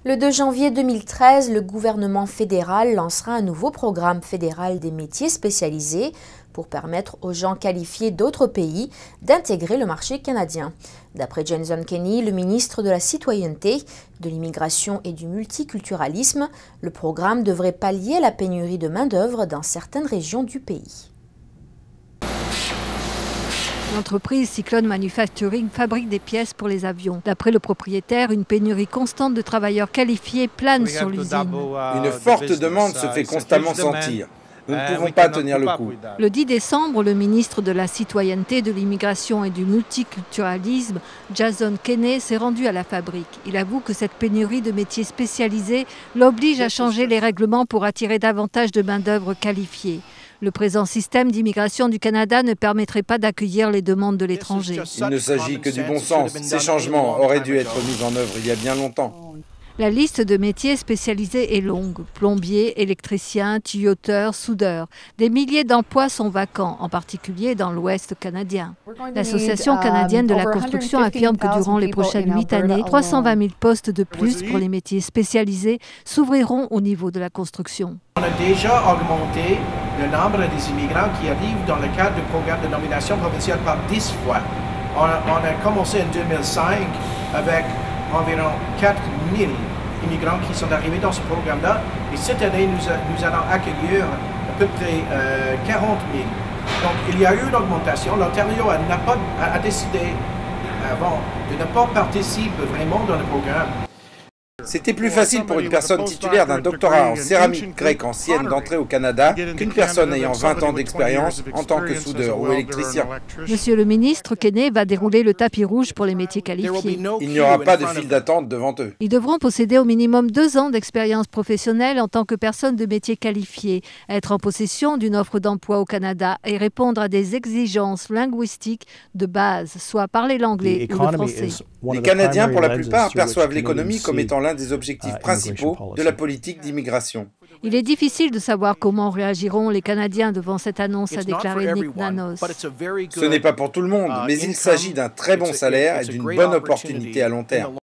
Le 2 janvier 2013, le gouvernement fédéral lancera un nouveau programme fédéral des métiers spécialisés pour permettre aux gens qualifiés d'autres pays d'intégrer le marché canadien. D'après Jason Kenney, le ministre de la Citoyenneté, de l'Immigration et du Multiculturalisme, le programme devrait pallier la pénurie de main-d'œuvre dans certaines régions du pays. L'entreprise Cyclone Manufacturing fabrique des pièces pour les avions. D'après le propriétaire, une pénurie constante de travailleurs qualifiés plane sur l'usine. Une forte demande se fait constamment sentir. Nous ne pouvons pas tenir le coup. Le 10 décembre, le ministre de la Citoyenneté, de l'Immigration et du Multiculturalisme, Jason Kenney, s'est rendu à la fabrique. Il avoue que cette pénurie de métiers spécialisés l'oblige à changer les règlements pour attirer davantage de main-d'œuvre qualifiée. Le présent système d'immigration du Canada ne permettrait pas d'accueillir les demandes de l'étranger. Il ne s'agit que du bon sens. Ces changements auraient dû être mis en œuvre il y a bien longtemps. La liste de métiers spécialisés est longue. Plombiers, électriciens, tuyauteurs, soudeurs. Des milliers d'emplois sont vacants, en particulier dans l'Ouest canadien. L'Association canadienne de la construction affirme que durant les prochaines 8 années, 320 000 postes de plus pour les métiers spécialisés s'ouvriront au niveau de la construction. On a déjà augmenté le nombre des immigrants qui arrivent dans le cadre du programme de nomination provinciale par 10 fois. On a commencé en 2005 avec environ 4 000 immigrants qui sont arrivés dans ce programme-là. Et cette année, nous allons accueillir à peu près 40 000. Donc, il y a eu une augmentation. L'Ontario a décidé avant de ne pas participer vraiment dans le programme. C'était plus facile pour une personne titulaire d'un doctorat en céramique grecque ancienne d'entrer au Canada qu'une personne ayant 20 ans d'expérience en tant que soudeur ou électricien. Monsieur le ministre Kenney va dérouler le tapis rouge pour les métiers qualifiés. Il n'y aura pas de file d'attente devant eux. Ils devront posséder au minimum 2 ans d'expérience professionnelle en tant que personne de métier qualifié, être en possession d'une offre d'emploi au Canada et répondre à des exigences linguistiques de base, soit parler l'anglais ou le français. Les Canadiens, pour la plupart, perçoivent l'économie comme étant l'un des objectifs principaux de la politique d'immigration. Il est difficile de savoir comment réagiront les Canadiens devant cette annonce, a déclaré Nick Nanos. Ce n'est pas pour tout le monde, mais il s'agit d'un très bon salaire et d'une bonne opportunité à long terme.